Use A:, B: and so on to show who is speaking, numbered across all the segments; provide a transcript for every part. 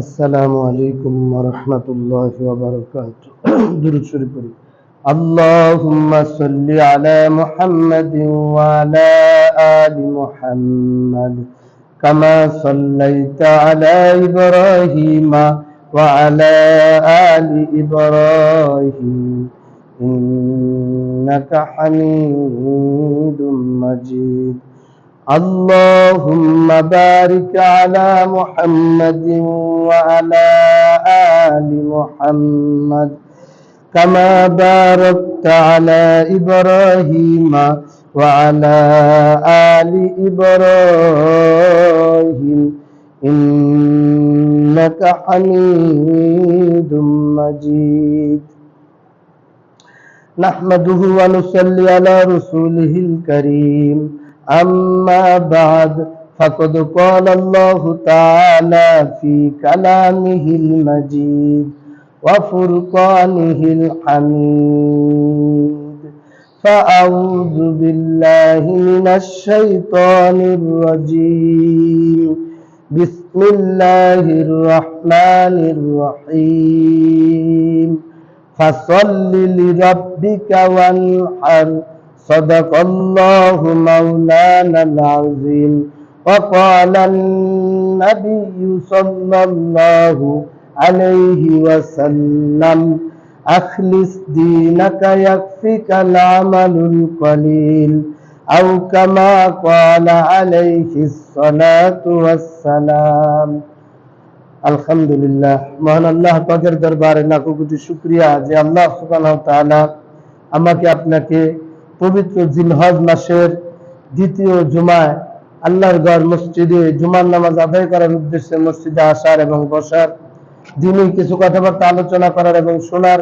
A: আসসালামু আলাইকুম ওয়া রাহমাতুল্লাহি ওয়া বারাকাতুহু। দুরূদ শরীফ পড়ি। আল্লাহুম্মা সাল্লি আলা মুহাম্মাদিন ওয়া আলা আলি মুহাম্মাদ কামা সাল্লাইতা আলা ইব্রাহিমা ওয়া আলা আলি ইব্রাহিম ইন্নাকা হামিদুম মাজিদ। اللهم بارك على محمد وعلى آل محمد كما باركت على إبراهيم وعلى آل إبراهيم إنك حميد مجيد نحمده ونصلي على رسوله الكريم أما بعد فقد قال الله تعالى في كلامه المجيد وفرقانه الحميد فأعوذ بالله من الشيطان الرجيم بسم الله الرحمن الرحيم فصل لربك وانحر صدق الله مولانا العظيم وقال النبي صلى الله عليه وسلم أخلص دينك يكفك العمل القليل أو كما قال عليه الصلاة والسلام। আলহামদুলিল্লাহ, মহান আল্লাহ পাকের দরবারে লাখো কোটি শুকরিয়া যে আল্লাহ সুবহানাহু ওয়া তাআলা আমাকে আপনাকে পবিত্র জিলহজ মাসের দ্বিতীয় জুমায় আল্লাহর ঘর মসজিদে জুমার নামাজ আদায় করার উদ্দেশ্যে মসজিদে আসার এবং বসার, দিনই কিছু কথাবার্তা আলোচনা করার এবং শোনার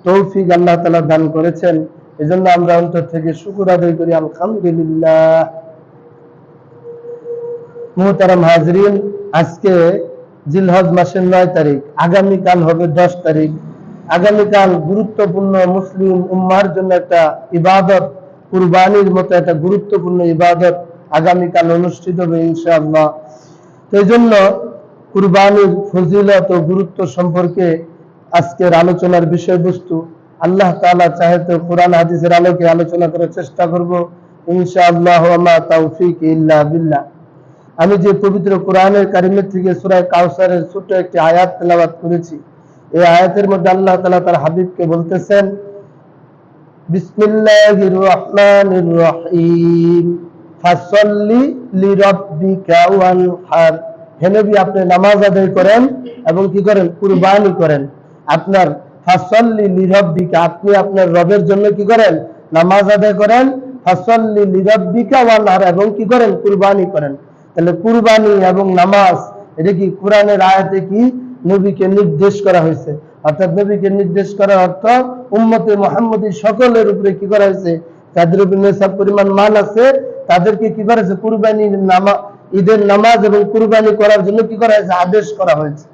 A: তৌফিক আল্লাহ তাআলা দান করেছেন। এজন্য আমরা অন্তর থেকে শুকর আদায় করি আলহামদুলিল্লাহ। মুহতারাম হাজরিন, আজকে জিলহজ মাসের 9 তারিখ, আগামীকাল হবে 10 তারিখ। আগামীকাল গুরুত্বপূর্ণ মুসলিম উম্মার জন্য একটা ইবাদত, কুরবানির মতো একটা গুরুত্বপূর্ণ ইবাদত আগামীকাল অনুষ্ঠিত হবে ইনশাআল্লাহ। তো এই জন্য কুরবানির ফজিলত ও গুরুত্ব সম্পর্কে আজকের আলোচনার বিষয়বস্তু আল্লাহ তাআলা চাহে তো কোরআন হাদিসের আলোকে আলোচনা করার চেষ্টা করব ইনশাআল্লাহ। ওয়া মা তাওফীক ইল্লা বিল্লাহ। আমি যে পবিত্র কোরআনের কারিমের থেকে সূরা কাউসারের ছোট একটি আয়াত তেলাওয়াত করেছি, এই আয়াতের মধ্যে আল্লাহ তাআলা তার হাবিবকে বলতেছেন, বিসমিল্লাহির রহমানির রহিম ফাসল্লি লিরাব্বিকা ওয়ানহার। হে নবী, আপনি নামাজ আদায় করেন এবং কি করেন? কুরবানি করেন। আপনার ফাসল্লি লিরাব্বিকা, আপনি আপনার রবের জন্য কি করেন? নামাজ আদায় করেন। ফাসল্লি লিরাব্বিকা ওয়ানহার, এবং কি করেন? কুরবানি করেন। তাহলে কুরবানি এবং নামাজ, এটা কি কোরআনের আয়াতে কি নবীকে নির্দেশ করা হয়েছে, অর্থাৎ নবীকে নির্দেশ করার অর্থ উম্মতে মুহাম্মদী সকলের উপরে কি করা হয়েছে? যাদের উপরে নেশাব পরিমাণ মাল আছে তাদেরকে কি করা হয়েছে? কুরবানি নামাজ, ঈদের নামাজ এবং কুরবানি করার জন্য কি করা হয়েছে? আদেশ করা হয়েছে।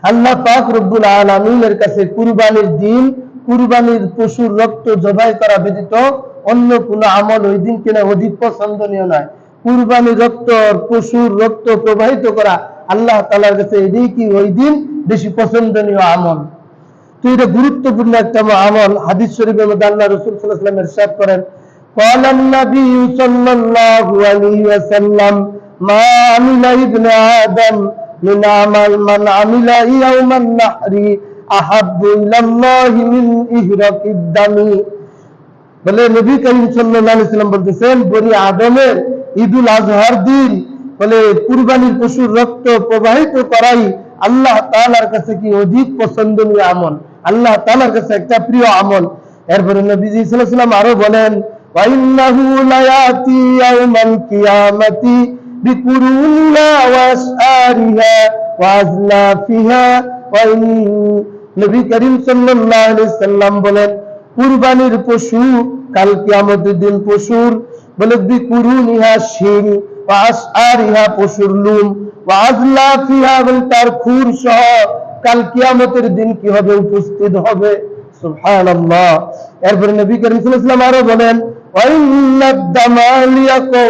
A: আল্লাহ পাক রব্বুল আলামিনের কাছে কুরবানির দিন, কুরবানির পশুর রক্ত জবাই করা ব্যতীত অন্য কোনো আমল ওই দিন কিনা অধিক পছন্দনীয় নয়। কুরবানির রক্ত, পশুর রক্ত প্রবাহিত করা আল্লাহ তাআলার কাছে এটাই কি ওই দিন বেশি পছন্দনীয় আমল। তো এটা গুরুত্বপূর্ণ একটা আমল। হাদিস শরীফের মধ্যে আল্লাহ রাসূল সাল্লাল্লাহু আলাইহি ওয়াসাল্লাম ইরশাদ করেন, ক্বালা নবী সাল্লাল্লাহু আলাইহি ওয়াসাল্লাম মা আমিলা ইবনে আদম মিন আমাল মান আমিলা ইয়াওমান নাহরি আহাব্বু ইলাল্লাহি মিন ইহরাকিদ দামি। বলে নবী করিম সাল্লাল্লাহু আলাইহি ওয়াসাল্লাম বলতেছেন, বনি আদমের ঈদুল আজহার দিন বলে কুরবানির পশুর রক্ত প্রবাহিত করাই আল্লাহ তাআলার কাছে কি অধিক পছন্দনীয় আমল, আল্লাহ তাআলার কাছে একটা প্রিয় আমল। এরপরে নবীজি সাল্লাল্লাহু আলাইহি ওয়াসাল্লাম আরো বলেন, ওয়া ইন্নাহু লায়াতি ইয়াউমাল কিয়ামাতি বিকুরুনিহা ওয়া আসআরিহা ওয়া আজলাফিহা ওয়া নবী করিম সাল্লাল্লাহু আলাইহি ওয়াসাল্লাম বলেন, কুরবানির পশু কাল কিয়ামতের দিন পশুর বলে বিকুরুনিহা শিং, ওয়া আসআরিহা পশুর লুম, ওয়া আজলাফিহা বলে তার খুর সহ কাল কিয়ামতের দিন কি হবে? উপস্থিত হবে। সুবহানাল্লাহ। এরপরে নবী করিম সাল্লাল্লাহু আলাইহি ওয়াসাল্লাম আরো বলেন, ওয়া ইন্নাদ দামা লিয়াকু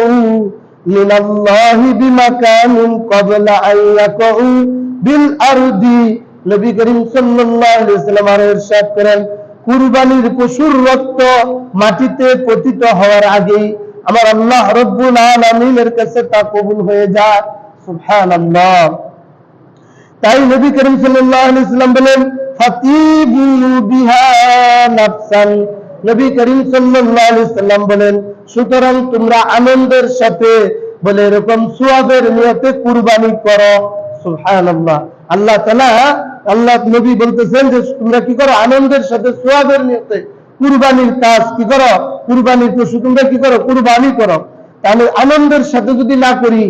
A: মিনাল্লাহি বিমাকানিন ক্বাবলা আন ইয়াকউ বিল আরদি। নবী করিম সাল্লাল্লাহু আলাইহি ওয়াসাল্লাম আর ইরশাদ করেন, কুরবানির পশুর রক্ত মাটিতে পতিত হওয়ার আগেই আমার আল্লাহ রব্বুল আলামিনের কাছে তা কবুল হয়ে যায়। সুবহানাল্লাহ। তাই নবী করিম সাল্লাল্লাহু আলাইহি ওয়াসাল্লাম বলেন, ফাতিবু বিহা নাফসান। নবী করিম সাল্লাল্লাহু আলাইহি ওয়াসাল্লাম বলেন, সুতরাং তোমরা আনন্দের সাথে বলে এরকম সওয়াবের নিয়তে কুরবানি করো। সুবহানাল্লাহ। আল্লাহ তাআলা, আল্লাহ নবী বলতেছেন যে তোমরা কি করো, আনন্দের সাথে সওয়াবের নিয়তে কুরবানির কাজ কি করো, কুরবানির পশু তোমরা কি করো, কুরবানি করো। তাহলে আনন্দের সাথে যদি না করি,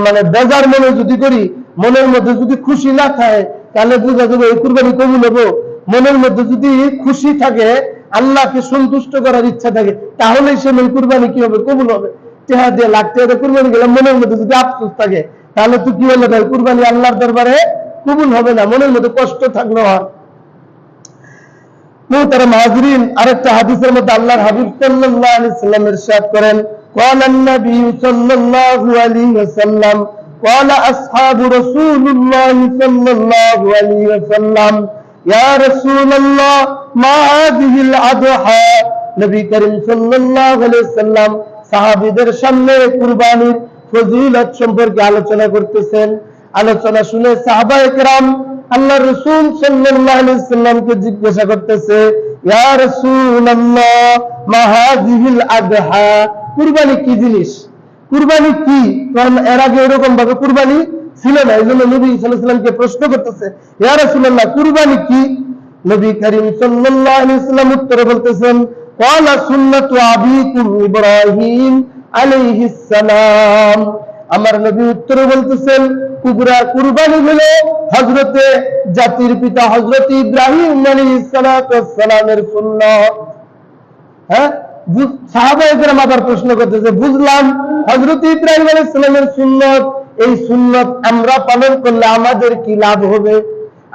A: মানে বেজার মনে যদি করি, মনের মধ্যে যদি খুশি না থাকে, তাহলে বুঝা যাবে এই কুরবানি কবুল হবে। মনের মধ্যে যদি খুশি থাকে, আল্লাহকে সন্তুষ্ট করার ইচ্ছা থাকে, তাহলে সে কুরবানি কি হবে, কবুল হবে। টেহা দিয়ে লাখ টাকা কুরবানি গেলাম, মনের মধ্যে যদি আফসোস থাকে, তাহলে তো কি হলো ভাই, কুরবানি আল্লাহর দরবারে কবুল হবে না, মনের মধ্যে কষ্ট থাকলো। হয় মুহতারাম হাজরিন, আরেকটা হাদিসের মধ্যে আল্লাহর হাবিব সাল্লাল্লাহু আলাইহি ওয়াসাল্লাম ইরশাদ করেন, ক্বালান নবী সাল্লাল্লাহু আলাইহি ওয়াসাল্লাম, ক্বালা আসহাবু রাসূলুল্লাহ সাল্লাল্লাহু আলাইহি ওয়াসাল্লাম, ইয়া রাসূলুল্লাহ মা হাযিহিল আদহা। নবী করিম সাল্লাল্লাহু আলাইহি ওয়াসাল্লাম সাহাবীদের সামনে কুরবানির ফজিলত সম্পর্কে আলোচনা করতেছেন। আলোচনা শুনে সাহাবায়ে কেরাম আল্লাহ রাসূল সাল্লাল্লাহু আলাইহি ওয়াসাল্লামকে জিজ্ঞাসা করতেছে, ইয়া রাসূলুল্লাহ মা হাযিহিল আদহা, কুরবানি কি জিনিস, কুরবানি কি? কারণ এর আগে এরকম ভাবে কুরবানি ছিল না, এইজন্য নবী সাল্লাল্লাহু আলাইহি ওয়াসাল্লামকে প্রশ্ন করতেছে, ইয়া রাসূলুল্লাহ কুরবানি কি? নবী করিম সাল্লাল্লাহু আলাইহি ওয়াসাল্লাম উত্তরে বলতেছেন, ক্বালা সুন্নাতু আবিকুম ইব্রাহিম আলাইহিস সালাম। আমার নবী উত্তরে বলতেছেন, কুরবানি হলো হযরতে জাতির পিতা হযরত ইব্রাহিম আলাইহিস সালামের সুন্নাত। হ্যাঁ, সাহাবায়ে কেরাম আবার প্রশ্ন করতেছে, বুঝলাম হযরত ইব্রাহিম আলাইহিস সালামের সুন্নাত, এই সুন্নাত আমরা পালন করলে আমাদের কি লাভ হবে?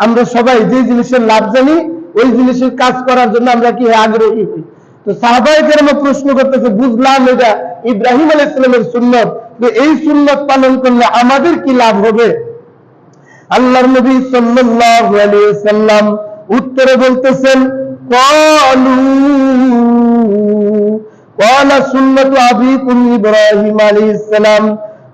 A: আমরা সবাই যে জিনিসের লাভ জানি, ওই জিনিসের কাজ করার জন্য আমরা কি আগ্রহী হই। তো সাহাবায়ে কেরাম প্রশ্ন করতেছে, বুঝলাম এটা ইব্রাহিম আলাইহিস সালামের সুন্নাত, তো এই সুন্নাত পালন করলে আমাদের কি লাভ হবে? আল্লাহর নবী সাল্লাল্লাহু আলাইহি ওয়াসাল্লাম উত্তরে বলতেছেন, ক্বালা সুন্নাতু আবিকুম ইব্রাহিম আলাইহিস সালাম,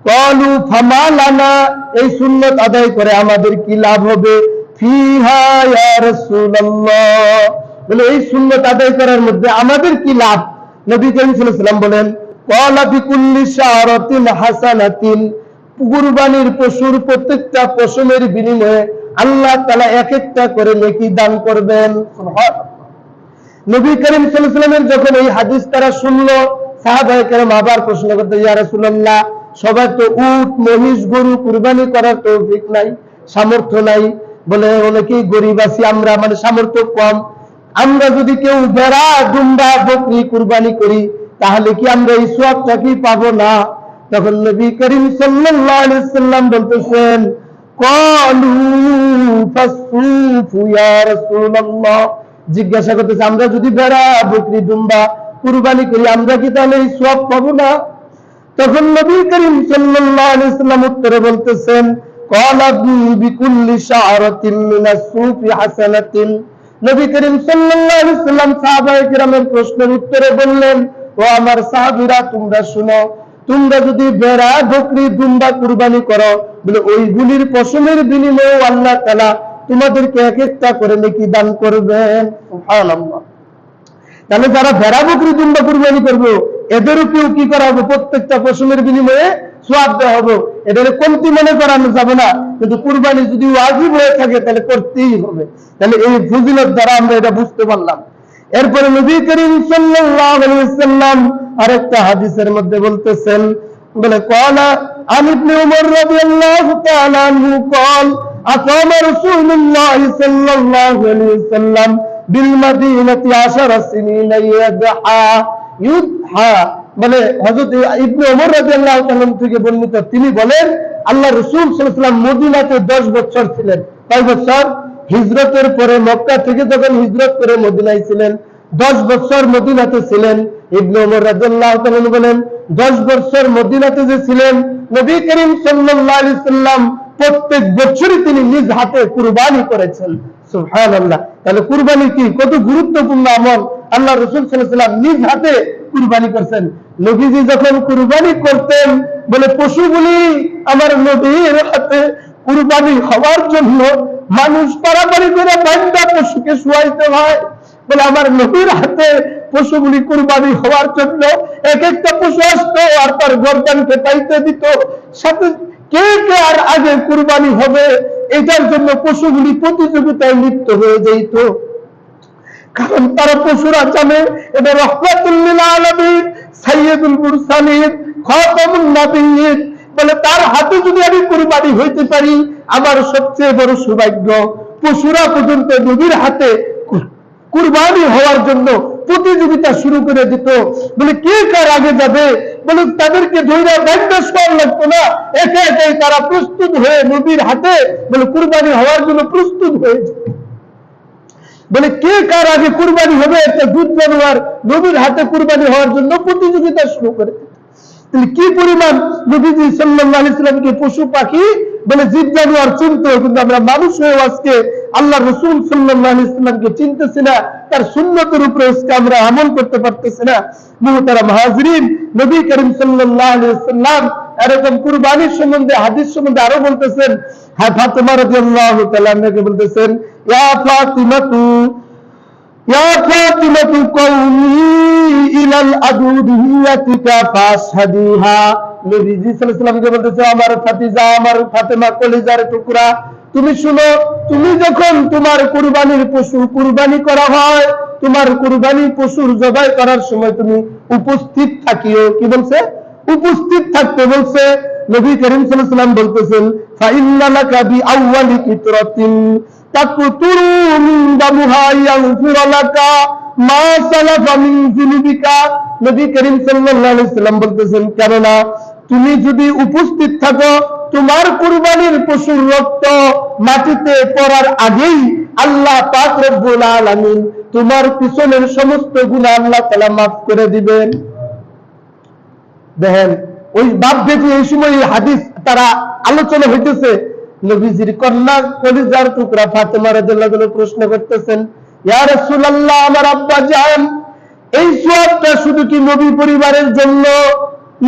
A: ক্বালু ফামা লানা, এই সুন্নাত আদায় করে আমাদের কি লাভ হবে? ফিহা ইয়া রাসূলুল্লাহ, বলে এই সুন্নাত আদায় করার মধ্যে আমাদের কি লাভ? নবী করিম সাল্লাল্লাহু আলাইহি ওয়াসাল্লাম বলেন, ক্বালা বিকুল্লি শারাতিন হাসানাতিন, কুরবানির পশুর প্রত্যেকটা পশমের বিনিময়ে আল্লাহ তাআলা এক একটা করে নেকি দান করবেন। সুবহানাল্লাহ। নবী করিম সাল্লাল্লাহু আলাইহি ওয়াসাল্লামের যখন এই হাদিস তারা শুনলো, সাহাবায়ে কেরাম আবার প্রশ্ন করতে, ইয়া রাসূলুল্লাহ সবাই তো উট মহিষ গরু কুরবানি করার তৌফিক নাই, সামর্থ্য নাই, বলে অনেকেই গরিব আছি আমরা, মানে সামর্থ্য কম, আমরা যদি কেউ ভেড়া দুম্বা বকরি কুরবানি করি তাহলে কি আমরা এই সওয়াবটা কি পাবো না? তখন নবী করিম সাল্লাল্লাহু আলাইহি ওয়াসাল্লাম বলতেছেন, ক্বালু ফাসফু ইয়া রাসূলুল্লাহ, জিজ্ঞাসা করতেছে আমরা যদি ভেড়া বকরি দুম্বা কুরবানি করি আমরা কি তাহলে এই সওয়াব পাবো না? তখন নবী করিম সাল্লাল্লাহু আলাইহি ওয়াসাল্লাম উত্তরে বলতেছেন, ক্বালা বিকুল্লি শাআরাতিন মিনাস সুফি হাসানাতিন। নবী করিম সাল্লাল্লাহু আলাইহি ওয়াসাল্লাম সাহাবায়ে কেরামের প্রশ্নের উত্তরে বললেন, ও আমার সাহাবীরা তোমরা শুনো, তোমরা যদি ভেড়া বকরি দুম্বা কুরবানি করো, বলে ওইগুলির পশমের বিনিময়ে আল্লাহ তাআলা তোমাদেরকে এক একটা করে নেকি দান করবেন। সুবহানাল্লাহ। তাহলে যারা ভেড়া বকরি দুম্বা কুরবানি করবে এদেরকেও কি করা হবে? প্রত্যেকটা পশমের বিনিময়ে সওয়াব দেওয়া হবে। এটাকে কমতি মনে করানো যাবে না, কিন্তু কুরবানি যদি ওয়াজিব হয়ে থাকে তাহলে করতেই হবে। তাহলে এই ফজিলত দ্বারা আমরা এটা বুঝতে পারলাম। এরপরে নবী করিম সাল্লাল্লাহু আলাইহি ওয়াসাল্লাম আরেকটা হাদিসের মধ্যে বলতেছেন, বলে ক্বালা আন ইবনে উমর রাদিয়াল্লাহু তাআলা আনহু ক্বাল আকামা রাসূলুল্লাহ সাল্লাল্লাহু আলাইহি ওয়াসাল্লাম বিল মাদিনাতি 10 সিনিনা ইউদহা, বলে হযরত ইবনে উমর রাদিয়াল্লাহু তাআলা থেকে বর্ণিত, তিনি বলেন আল্লাহ রাসূল সাল্লাল্লাহু আলাইহি ওয়াসাল্লাম মদিনাতে 10 বছর ছিলেন। কয় বছর? হিজরতের পরে, মক্কা থেকে যখন হিজরত করে মদিনায় ছিলেন 10 বছর মদিনাতে ছিলেন। ইবনে ওমর রাদিয়াল্লাহু তাআলা বলেন 10 বছর মদিনাতে যে ছিলেন, নবী করিম সাল্লাল্লাহু আলাইহি সাল্লাম প্রত্যেক বছরই তিনি নিজ হাতে কুরবানি করেছেন। সুবহানাল্লাহ। তাহলে কুরবানি কি কত গুরুত্বপূর্ণ আমল, আল্লাহ রাসূল সাল্লাল্লাহু আলাইহি সাল্লাম নিজ হাতে কুরবানি করেছেন। নবীজি যখন কুরবানি করতেন বলে পশুগুলি আমার নবীর হাতে কুরবানি হওয়ার জন্য মানুষ পারাপারি করে বান্দা পশুকে শুয়াইতে হয়, বলে আমার নবীর হাতে পশুগুলি কুরবানি হওয়ার জন্য এক একটা পশু আসতো আর তার গর্দান কেটাইতে দিত, সাথে কে কে আর আগে কুরবানি হবে এটার জন্য পশুগুলি প্রতিযোগিতায় লিপ্ত হয়ে যেত। কারণ তারা পশুরা জানে এটা রাহমাতুল লিল আলামিন, সাইয়্যিদুল মুরসালিন, খাতামুন নবিয়্যিন, বলে তার হাতে যদি আমি কুরবানি হইতে পারি আমার সবচেয়ে বড় সৌভাগ্য। পশুরা পর্যন্ত নবীর হাতে কুরবানি হওয়ার জন্য প্রতিযোগিতা শুরু করে দিত, বলে কে কার আগে যাবে, বলে তাদেরকে ধৈর্য বাইন্দা শোয়ার লাগতো না, একে একে তারা প্রস্তুত হয়ে নবীর হাতে বলে কুরবানি হওয়ার জন্য প্রস্তুত হয়ে যেত। বলে কে কার আগে কুরবানি হবে একটা দুধ জানোয়ার নবীর হাতে কুরবানি হওয়ার জন্য প্রতিযোগিতা শুরু করে। তাহলে কি পরিমাণ নবীজি সাল্লাল্লাহু আলাইহি সাল্লামকে পশু পাখি বলে জীব জানোয়ার চিনতো, কিন্তু আমরা মানুষ হয়ে আজকে আল্লাহ রাসূল সাল্লাল্লাহু আলাইহি সাল্লামকে চিনতেছি না, তার সুন্নতের উপরে আমরা আমল করতে পারতেছি না। মুহতারাম হাজিরিন, নবী করিম সাল্লাল্লাহু আলাইহি সাল্লাম এরকম কুরবানির সম্বন্ধে হাদিস সম্বন্ধে আরো বলতেছেন। হ্যাঁ, ফাতেমা রাদিয়াল্লাহু তাআলা আনহাকে বলতেছেন, ইয়া ফাতিমাতু ইয়া ফাতিমাতু কওমি ইলাল আদুদিয়াতিকা ফাশহাদিহা। নবীজি সাল্লাল্লাহু আলাইহি ওয়াসাল্লামকে বলতেছে, আমার ফাতিজা, আমার ফাতেমা কলিজার টুকরা, তুমি শুনো, তুমি যখন তোমার কুরবানির পশু কুরবানি করা হয়, তোমার কুরবানির পশুর জবাই করার সময় তুমি উপস্থিত থাকিও। কি বলছে? উপস্থিত থাকতে বলছে। নবী করিম সাল্লাল্লাহু আলাইহি ওয়াসাল্লাম বলতেছেন, ফাইন্না লাকা বিআউয়ালি কিতরাতিন তাকতুরু মিন দামুহা ইয়াগফির লাকা মা সালাফা মিন যুনুবিকা। নবী করিম সাল্লাল্লাহু আলাইহি ওয়াসাল্লাম বলতেছেন, কেননা তুমি যদি উপস্থিত থাকো তোমার কুরবানির পশুর রক্ত মাটিতে পড়ার আগেই আল্লাহ পাক রব্বুল আলামিন তোমার পিছনের সমস্ত গুনাহ আল্লাহ তাআলা মাফ করে দিবেন। দেখেন, ওই বাপ বেটি এই সময় হাদিস তারা আলোচনা হইতেছে। নবীজির কন্যা কলিজার টুকরা ফাতেমা রাদিয়াল্লাহু আনহা প্রশ্ন করতেছেন, ইয়া রাসূলুল্লাহ, আমার আব্বা জান, এই সওয়াবটা শুধু কি নবী পরিবারের জন্য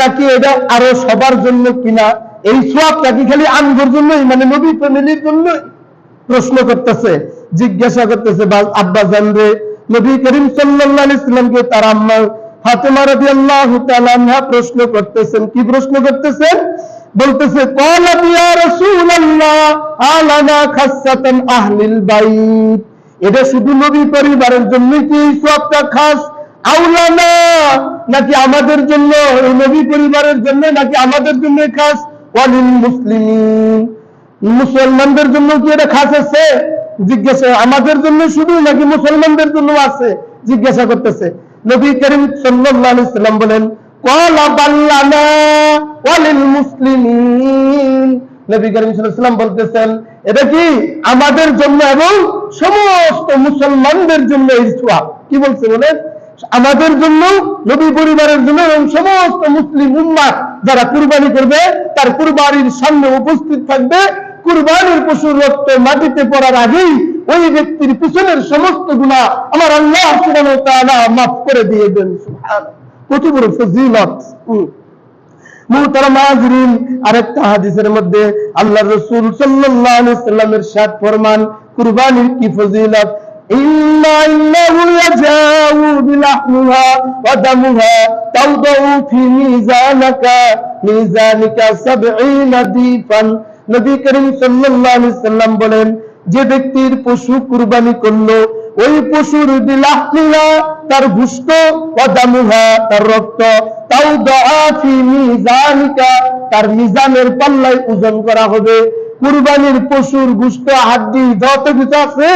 A: নাকি এটা আরো সবার জন্য কিনা? এই সওয়াবটা কি খালি আমগোর জন্যই, মানে নবী ফ্যামিলির জন্যই? প্রশ্ন করতেছে, জিজ্ঞাসা করতেছে, আব্বা জান রে, নবী করিম সাল্লাল্লাহু আলাইহি ওয়াসাল্লামকে তার আম্মা ফাতেমা রাদিয়াল্লাহু তাআলা আনহা প্রশ্ন করতেছেন। কি প্রশ্ন করতেছেন? বলতেছে, ক্বালাত ইয়া রাসূলুল্লাহ আলানা খাসসাতান আহলিল বাইত, এটা শুধু নবী পরিবারের জন্য কি এই সওয়াবটা খাস, আওলানা নাকি আমাদের জন্য, এই নবী পরিবারের জন্য নাকি আমাদের জন্য খাস, ওয়ালিল মুসলিমিন, মুসলমানদের জন্য কি এটা খাস আছে? জিজ্ঞাসা, আমাদের জন্য শুধু নাকি মুসলমানদের জন্য আছে? জিজ্ঞাসা করতেছে। নবী করিম সাল্লাল্লাহু আলাইহি ওয়াসাল্লাম বলেন, ক্বালা বাল্লানা ওয়ালিল মুসলিমিন। নবী করিম সাল্লাল্লাহু আলাইহি ওয়াসাল্লাম বলতেছেন, এটা কি আমাদের জন্য এবং সমস্ত মুসলমানদের জন্য এই সওয়াব। কি বলছে? বলেন আমাদের জন্য, নবী পরিবারের জন্য এবং সমস্ত মুসলিম উম্মাহ যারা কুরবানি করবে তার কুরবানির সামনে উপস্থিত থাকবে, কুরবানির পশুর রক্ত মাটিতে পড়ার আগেই ওই ব্যক্তির পিছনের সমস্ত গুনাহ আমার আল্লাহ সুবহানাহু ওয়া তাআলা মাফ করে দিয়ে দেন। সুবহানাল্লাহ, কত বড় ফজিলত। মুহতারাম হাজিরিন, আরেকটা হাদিসের মধ্যে আল্লাহ রাসূল সাল্লাল্লাহু আলাইহি ওয়াসাল্লাম ইরশাদ ফরমান, কুরবানির কি ফজিলত, ইন্নাহু ইয়াজাউ বিলাহমিহা ওয়া দামুহা তাওদাউ ফি মিজানিকা 70 দিফান। নবী করিম সাল্লাল্লাহু আলাইহি ওয়াসাল্লাম বলেন, যে ব্যক্তির পশু কুরবানি করলো, ওই পশুর বিলাহমিহা তার গোশত, ওয়া দামুহা তার রক্ত, তাওদাউ ফি মিজানিকা তার মিজানের পাল্লায় ওজন করা হবে। কুরবানির পশুর গোশত, হাড্ডি যত কিছু আছে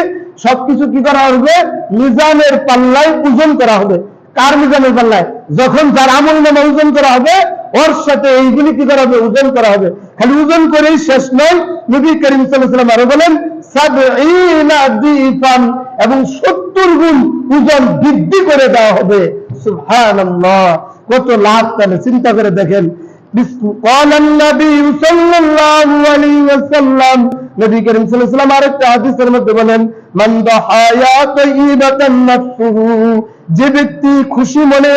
A: সবকিছু কি করা হবে? মিজানের পাল্লায় ওজন করা হবে। কার মিজানের পাল্লায়? যখন যার আমলনামা ওজন করা হবে ওর সাথে এইগুলি কি করা হবে? ওজন করা হবে। খালি ওজন করেই শেষ নয়, নবী করিম সাল্লাল্লাহু আলাইহি ওয়াসাল্লাম আরো বলেন সাবঈনা দিফান, এবং 70 গুণ ওজন বৃদ্ধি করে দেওয়া হবে। সুবহানাল্লাহ, কত লাভ! তাহলে চিন্তা করে দেখেন। ক্বালান নবী সাল্লাল্লাহু আলাইহি ওয়াসাল্লাম, নবী করিম সাল্লাল্লাহু আলাইহি ওয়াসাল্লাম আরেকটা হাদিসের মধ্যে বলেন, মান দাহায়া তাইয়িবাতান নাফসুহু, যে ব্যক্তি খুশি মনে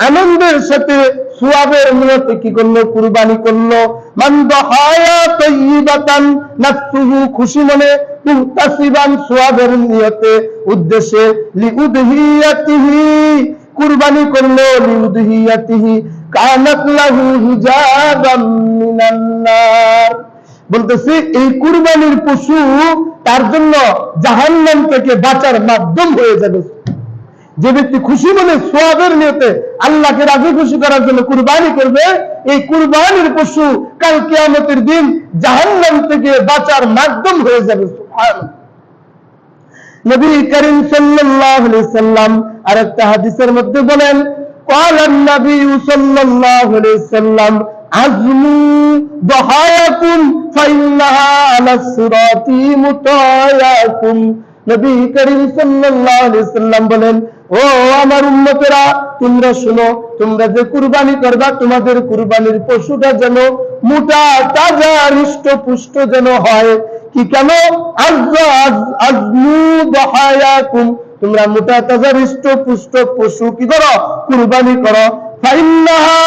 A: আনন্দের সাথে সওয়াবের নিয়তে কি করলো? কুরবানি করলো। মান দাহায়া তাইয়িবাতান নাফসুহু, খুশি মনে মুহতাসিবান, সওয়াবের নিয়তে উদ্দেশ্যে, লিউদহিয়াতিহি, কুরবানি করলো, লিউদহিয়াতিহি কানাত লাহু হিজাবাম মিনান নার। বলতেছি এই কুরবানির পশু তার জন্য জাহান্নাম থেকে বাঁচার মাধ্যম হয়ে যাবে। যে ব্যক্তি খুশি মনে সওয়াবের নিয়তে আল্লাহকে রাজি খুশি করার জন্য কুরবানি করবে, এই কুরবানির পশু কাল কিয়ামতের দিন জাহান্নাম থেকে বাঁচার মাধ্যম হয়ে যাবে। সুবহানাল্লাহ। নবী করিম সাল্লাল্লাহু আলাইহি সাল্লাম আরেকটা হাদিসের মধ্যে বলেন, ক্বালান নবী সাল্লাল্লাহু আলাইহি সাল্লাম আযমু দাহায়াকুম ফাইন্নাহা আলা সিরাতি মুতায়াকুম। নবী করিম সাল্লাল্লাহু আলাইহি সাল্লাম বলেন, ও আমার উম্মতেরা, তোমরা শুনো, তোমরা যে কুরবানি করবা, তোমাদের কুরবানির পশুটা যেন মোটা তাজা হৃষ্টপুষ্ট যেন হয়। কি কেন? আযমু দাহায়াকুম, তোমরা মোটা তাজা হৃষ্টপুষ্ট পশু কি করো? কুরবানি করো। ফাইন্নাহা,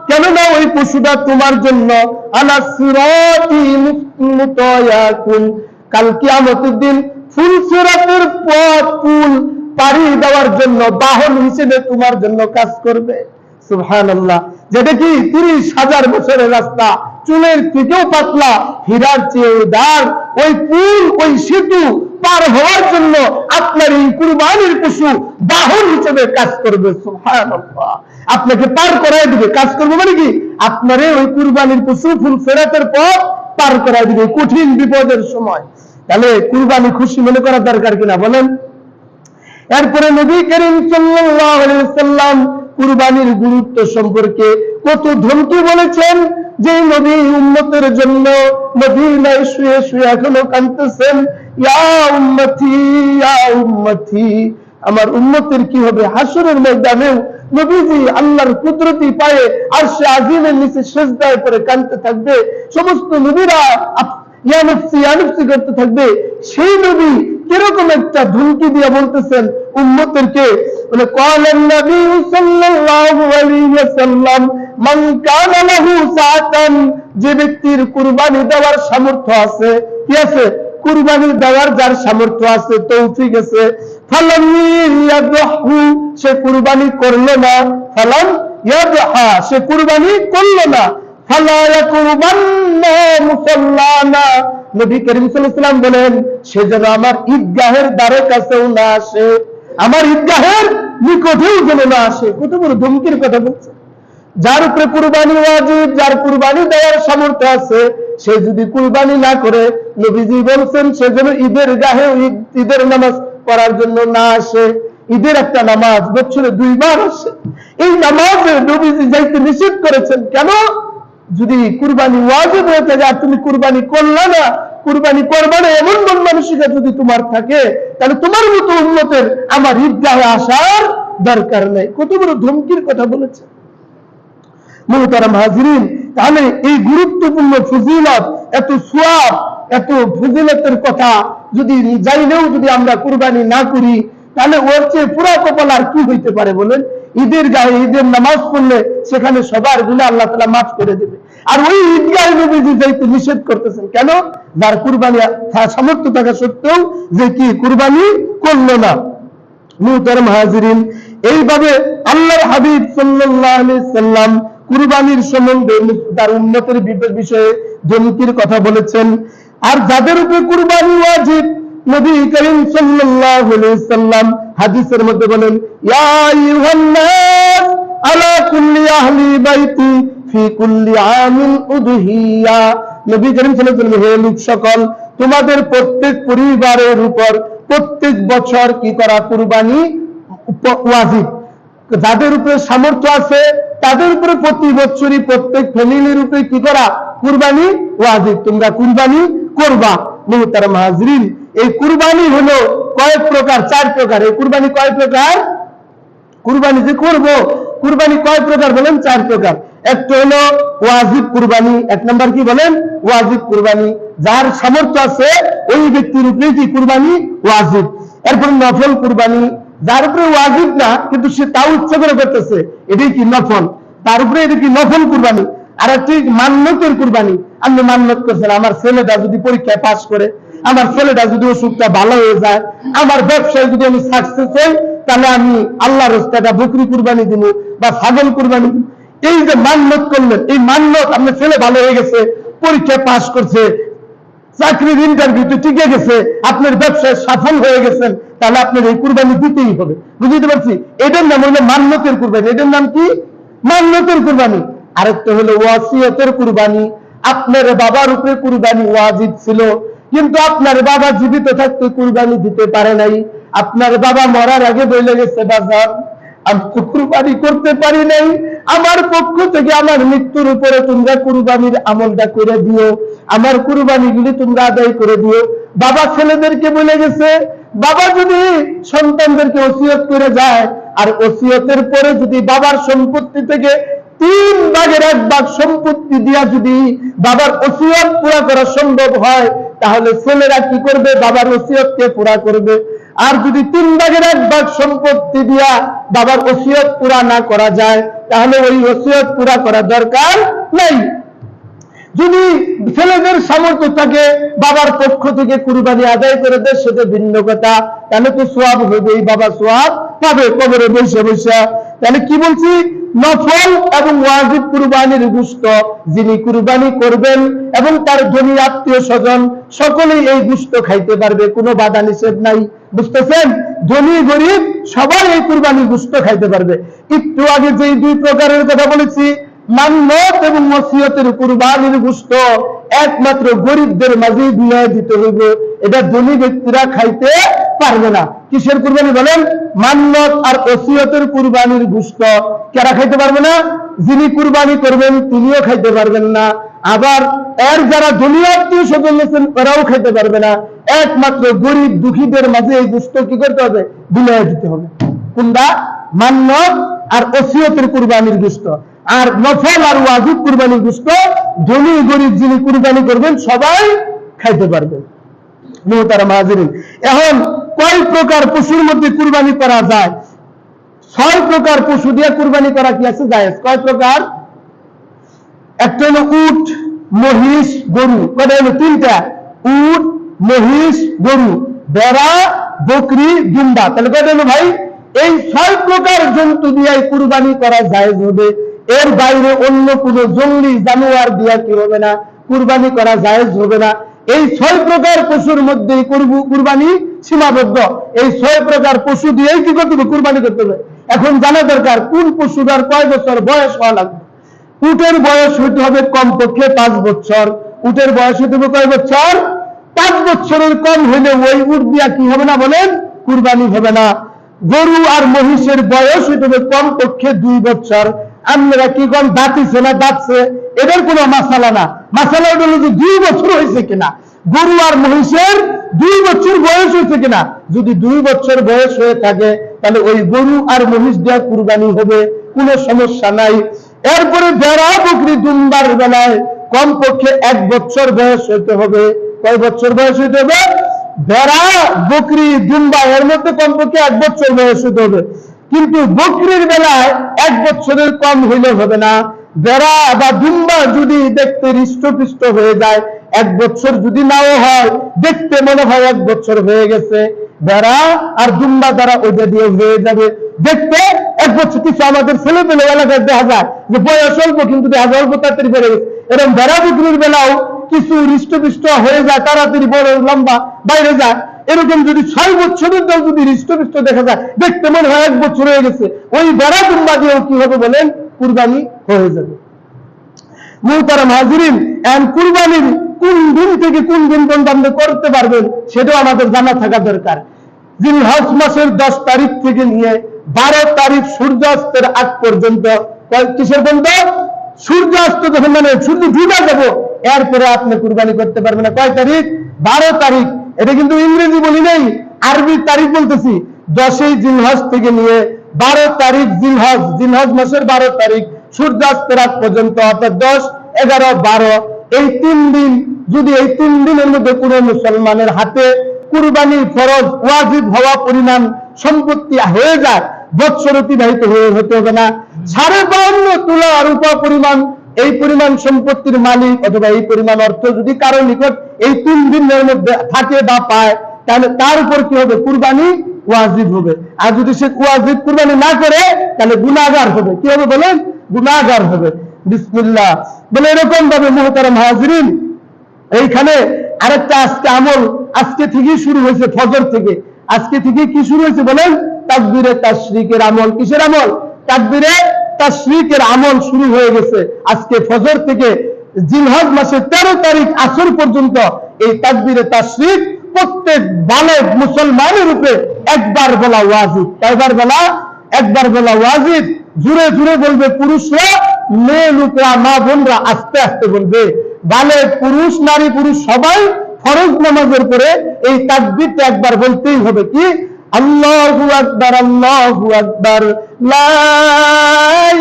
A: কেননা ওই পশুটা তোমার জন্য আলা সিরাতি মুতায়াকুম, কাল কিয়ামতের দিন ফুলসিরাতের পথ পুল পাড়ি দেওয়ার জন্য বাহন হিসেবে তোমার জন্য কাজ করবে। সুবহানাল্লাহ। যেটা কি 30,000 বছরের রাস্তা, চুলের থেকেও পাতলা, হীরার চেয়ে দার, ওই পুল, ওই সেতু পার হওয়ার জন্য আপনার এই কুরবানির পশু বাহন হিসেবে কাজ করবে। সুবহানাল্লাহ। আপনাকে পার করাই দিবে। কাজ করবে মানে কি? আপনারে ওই কুরবানির পশু ফুলসিরাতের পথ পার করাই দিবে কঠিন বিপদের সময়। তাহলে কুরবানি খুশি মনে করা দরকার কিনা বলেন? এরপরে নবী করিম সাল্লাল্লাহু আলাইহি ওয়াসাল্লাম কুরবানির গুরুত্ব সম্পর্কে কত ধমকি বলেছেন, যে নবী উম্মতের জন্য মদিনায় শুয়ে শুয়ে এখনো কাঁদতেছেন, ইয়া উম্মতি, ইয়া উম্মতি, আমার উম্মতের কি হবে? হাসরের ময়দানেও নবীজি আল্লাহর কুদরতি পায়ে আরশে আজিমের নিচে সিজদায় করে কাঁদতে থাকবে। সমস্ত নবীরা ইয়া নফসি, ইয়া নফসি করতে থাকবে। সেই নবী কিরকম একটা ধমকি দিয়ে বলতেছেন উম্মতদেরকে, বলে ক্বালান নবী সাল্লাল্লাহু আলাইহি ওয়াসাল্লাম মান কানা লাহু সাআতান, যে ব্যক্তির কুরবানি দেওয়ার সামর্থ্য আছে, কি আছে? কুরবানি দেওয়ার যার সামর্থ্য আছে, তৌফিক আছে, ফালাম ইয়াদহু, সে কুরবানি করলো না, ফালাম ইয়াদহা, সে কুরবানি করলো না, ফালা ইয়াকুরবান্না মুসাল্লানা, নবী করিম সাল্লাল্লাহু আলাইহি ওয়াসাল্লাম বলেন, সে যেন আমার ঈদগাহের দ্বারে কাছেও না আসে, আমার ঈদগাহের নিকটেও যেন না আসে। কত বড় ধমকির কথা বলছে। যার উপরে কুরবানি ওয়াজিব, যার কুরবানি দেওয়ার সামর্থ্য আছে, সে যদি কুরবানি না করে, নবীজি বলছেন সে যেন ঈদের গাহে ঈদের নামাজ পড়ার জন্য না আসে। ঈদের একটা নামাজ বছরে 2 বার আসে, এই নামাজে নবীজি যাইতে নিষেধ করেছেন। কেন? যদি কুরবানি ওয়াজিব হয়ে থাকে আর তুমি কুরবানি করলে না, কুরবানি করবে না এমন মন মানসিকতা যদি তোমার থাকে, তাহলে তোমার মতো উম্মতের আমার ঈদগাহে আসার দরকার নেই। কত বড় ধমকির কথা বলেছে। মুহতারাম হাজিরিন, তাহলে এই গুরুত্বপূর্ণ ফজিলত, এত সওয়াব, এত ফজিলতের কথা যদি জানলেও যদি আমরা কুরবানি না করি, তাহলে ওর চেয়ে পুরা কপাল আর কি হইতে পারে বলেন? ঈদের গায়ে ঈদের নামাজ পড়লে সেখানে সবার গুনাহ আল্লাহ তাআলা মাফ করে দেবে। আর ওই ঈদগাহে নবীজি যাইতে নিষেধ করতেছেন কেন? যার কুরবানি সামর্থ্য থাকা সত্ত্বেও যে কি কুরবানি করলো না। মুহতারাম হাজিরিন, এইভাবে আল্লাহর হাবিব সাল্লাল্লাহু আলাইহি সাল্লাম কুরবানির সম্বন্ধে তার উম্মতের বিষয়ে ধমকির কথা বলেছেন। আর যাদের উপরে কুরবানি ওয়াজিব, নবী করিম সাল্লাল্লাহু আলাইহি সাল্লাম হাদিসের মধ্যে বলেন, ইয়া আইয়ুহান নাস আলা কুল্লি আহলি বাইতি ফি কুল্লি আমিন উদহিয়া, নবী করিম সাল্লাল্লাহু আলাইহি সাল্লাম, হে লোক সকল, তোমাদের প্রত্যেক পরিবারের উপর প্রত্যেক বছর কি করা? কুরবানি ওয়াজিব। যাদের উপরে সামর্থ্য আছে তাদের উপরে প্রতি বছরই প্রত্যেক ফ্যামিলির উপরে কি করা? কুরবানি ওয়াজিব, তোমরা কুরবানি করবা। মুহতারাম হাজরিন, এই কুরবানি হলো কয়েক প্রকার? 4 প্রকার। এই কুরবানি কয় প্রকার? কুরবানি যে করব, কুরবানি কয় প্রকার বলেন? 4 প্রকার। একটা হলো ওয়াজিব কুরবানি। 1 নম্বর কি বলেন? ওয়াজিব কুরবানি। যার সামর্থ্য আছে ওই ব্যক্তির উপরে কি কুরবানি ওয়াজিব। এরপর নফল কুরবানি, যার উপরে ওয়াজিব না কিন্তু সে তাও ইচ্ছা করে করতেছে, এটাই কি নফল, তার উপরে এটা কি নফল কুরবানি। আর একটি মান্যতের কুরবানি। আপনি মান্যত করছেন আমার ছেলেটা যদি পরীক্ষায় পাস করে, আমার ছেলেটা যদি অসুখটা ভালো হয়ে যায়, আমার ব্যবসায় যদি আমি সাকসেস হই, তাহলে আমি আল্লাহর রাস্তায় বকরি কুরবানি দিব বা ছাগল কুরবানি দিব। এই যে মান্যত করলেন, এই মান্যত, আপনার ছেলে ভালো হয়ে গেছে, পরীক্ষায় পাস করছে, চাকরির ইন্টারভিউতে টিকে গেছে, আপনার ব্যবসায় সফল হয়ে গেছেন, তাহলে আপনার এই কুরবানি দিতেই হবে। বুঝতে পারছি? এটার নাম হলো মান্যতের কুরবানি। এটার নাম কি? মান্যতের কুরবানি। আরেকটা হলো ওয়াসিয়তের কুরবানি। আপনার বাবার উপরে কুরবানি ওয়াজিব ছিল, কিন্তু আপনার বাবা জীবিত থাকতে কুরবানি দিতে পারে নাই। আপনার বাবা মরার আগে বলে গেছে, বাজার আমি তো কুরবানি করতে পারি নাই, আমার পক্ষ থেকে আমার মৃত্যুর উপরে তোমরা কুরবানির আমলটা করে দিও, আমার কুরবানিগুলি তোমরা আদায় করে দিও। বাবা ছেলেদেরকে বলে গেছে, বাবা যদি সন্তানদেরকে ওসিয়ত করে যায়, আর ওসিয়তের পরে যদি বাবার সম্পত্তি থেকে 3 ভাগের 1 ভাগ সম্পত্তি দিয়া যদি বাবার ওসিয়ত পুরা করা সম্ভব হয়, তাহলে ছেলেরা কি করবে? বাবার ওসিয়তকে পুরা করবে। আর যদি 3 ভাগের 1 ভাগ সম্পত্তি দিয়া বাবার ওসিয়ত পুরা না করা যায়, তাহলে ওই ওসিয়ত পুরা করা দরকার নাই। যদি ছেলেদের সামর্থ্য থাকে বাবার পক্ষ থেকে কুরবানি আদায় করে দেয়, সেটা ভিন্ন কথা, তাহলে তো সওয়াব হবেই, বাবা সওয়াব পাবে কবরে বসে বসে। তাহলে কি বলছি? নফল এবং ওয়াজিব কুরবানির গোশত যিনি কুরবানি করবেন এবং তার ধনী আত্মীয় স্বজন সকলেই এই গোশত খাইতে পারবে, কোনো বাধা নিষেধ নাই। বুঝতেছেন? ধনী গরিব সবাই এই কুরবানির গোশত খাইতে পারবে। একটু আগে যে 2 প্রকারের কথা বলেছি, মান্যত এবং ওসিয়তের কুরবানির গোশত একমাত্র গরিবদের মাঝে বিলিয়ে দিতে হইবে, এটা ধনী ব্যক্তিরা খাইতে পারবে না। কিসের কুরবানি বলেন? মান্যত আর ওসিয়তের কুরবানির গোশত কারা খাইতে পারবে না? যিনি কুরবানি করবেন তিনিও খাইতে পারবেন না, আবার এর যারা ধনী আত্মীয় স্বজন আছেন ওরাও খাইতে পারবে না। একমাত্র গরিব দুঃখীদের মাঝে এই গোশত কি করতে হবে? বিলিয়ে দিতে হবে। কোনটা? মান্যত আর ওসিয়তের কুরবানির গোশত। আর নফল আর ওয়াজিব কুরবানির গোশত ধনী গরিব যিনি কুরবানি করবেন সবাই খাইতে পারবেন। মুহতারাম হাজিরিন, এখন কয় প্রকার পশুর মধ্যে কুরবানি করা যায়? 6 প্রকার পশু দিয়ে কুরবানি করা কি আছে? জায়েজ। কয় প্রকার? একটা হলো উট, মহিষ, গরু। কয়টা হলো? 3টা। উট, মহিষ, গরু, ভেড়া, বকরি, দুম্বা। তাহলে কয়টা হলো ভাই? এই 6 প্রকার জন্তু দিয়ে কুরবানি করা জায়েজ হবে। এর বাইরে অন্য কোন জঙ্গলি জানোয়ার দিয়ে কি হবে না? কুরবানি করা জায়েজ হবে না। এই 6 প্রকার পশুর মধ্যে কুরবানি সীমাবদ্ধ। এই 6 প্রকার পশু দিয়েই কি করতে হবে? কুরবানি করতে হবে। এখন জানা দরকার কোন পশুটার কয় বছর বয়স হওয়া লাগবে। উটের বয়স হইতে হবে কমপক্ষে 5 বছর। উটের বয়স হইতে হবে কয় বছর? 5 বছরের কম হইলে ওই উট দিয়া কি হবে না বলেন? কুরবানি হবে না। গরু আর মহিষের বয়স হইতে হবে কমপক্ষে 2 বছর। আপনারা কি কোন দাঁতিছে না দাঁতছে, এদের কোনো মাসালা না। মাসালা হলো যে 2 বছর হয়েছে কিনা, গরু আর মহিষের 2 বছর বয়স হয়েছে কিনা। যদি 2 বছর বয়স হয়ে থাকে তাহলে ওই গরু আর মহিষ দিয়ে কুরবানি হবে, কোনো সমস্যা নাই। এরপরে ভেড়া, বকরি, দুম্বার বেলায় কমপক্ষে 1 বছর বয়স হইতে হবে। কয় বছর বয়স হইতে হবে? ভেড়া, বকরি, দুম্বা এর মধ্যে কমপক্ষে 1 বছর বয়স হইতে হবে। কিন্তু বকরির বেলায় 1 বছরের কম হইলে হবে না। ভেড়া বা দুম্বা যদি দেখতে হৃষ্টপুষ্ট হয়ে যায়, 1 বছর যদি নাও হয়, দেখতে মনে হয় 1 বছর হয়ে গেছে, ভেড়া আর দুম্বা দ্বারা ওইটা দিয়ে হয়ে যাবে। দেখতে 1 বছর। কিছু আমাদের ছেলে পেলে এলাকায় দেখা যায় যে বয়স অল্প কিন্তু দেখা যায় অল্প তাড়াতাড়ি বেড়ে গেছে। এরকম ভেড়া বকরির বেলাও কিছু হৃষ্টপুষ্ট হয়ে যায়, তাড়াতাড়ি বড় লম্বা বাইরে যায়। এরকম যদি 6 বছরের দল যদি হৃষ্টপুষ্ট দেখা যায়, দেখতে মনে হয় 1 বছর হয়ে গেছে, ওই ভেড়া দুম্বা দিয়েও কি হবে বলেন? কুরবানি হয়ে যাবে। মুহতারাম হাজিরিন, এখন কুরবানির কোন দিন থেকে কোন দিন পর্যন্ত করতে পারবেন সেটাও আমাদের জানা থাকা দরকার। যিনি হজ মাসের 10 তারিখ থেকে নিয়ে 12 তারিখ সূর্যাস্তের আগ পর্যন্ত, কিসের পর্যন্ত? সূর্যাস্ত যখন মানে সূর্য ডুবে যাব এরপরে আপনি কুরবানি করতে পারবেন না। কয় তারিখ? 12 তারিখ। এটা কিন্তু ইংরেজি বলি নাই, আরবি তারিখ বলতেছি। 10ই জিলহজ থেকে নিয়ে 12 তারিখ জিলহজ মাসের 12 তারিখ সূর্যাস্তের আগ পর্যন্ত, অর্থাৎ 10, 11, 12 এই 3 দিন, যদি এই 3 দিনের মধ্যে কোনো মুসলমানের হাতে কুরবানি ফরজ ওয়াজিব হওয়া পরিমাণ সম্পত্তি হয়ে যায়, বৎসর অতিবাহিত হতে হবে না, 52 তোলা রূপা পরিমাণ এই পরিমাণ সম্পত্তির মালিক অথবা এই পরিমাণ অর্থ যদি কারো নিকট এই 3 দিনের মধ্যে থাকে বা পায়, তাহলে তার উপর কি হবে? কুরবানি ওয়াজিব হবে। আর যদি সে ওয়াজিব কুরবানি না করে তাহলে গুনাহগার হবে। কি হবে বলেন? গুনাহগার হবে। বিসমিল্লাহ বলে এরকম ভাবে মুহতারাম হাজিরিন, এইখানে আরেকটা আজকে আমল আজকে থেকেই শুরু হয়েছে, ফজর থেকে। আজকে থেকে কি শুরু হয়েছে বলেন? তাকবীরে তাশরিকের আমল। কিসের আমল? তাকবীরে তাশরিকের আমল শুরু হয়ে গেছে আজকে ফজর থেকে জিলহজ মাসের 13 তারিখ আসর পর্যন্ত। এই তাকবীরে তাশরিক প্রত্যেক বালেগ মুসলমানের উপরে একবার বলা ওয়াজিব। কয়বার বলা? একবার বলা ওয়াজিব। জোরে জোরে বলবে পুরুষরা, মেয়ে লোকরা, মা বোনরা আস্তে আস্তে বলবে। বালেগ পুরুষ, নারী পুরুষ সবাই ফরজ নামাজের পরে এই তাকবীরটা একবার বলতেই হবে। কি? আল্লাহু আকবার, আল্লাহু আকবার, লা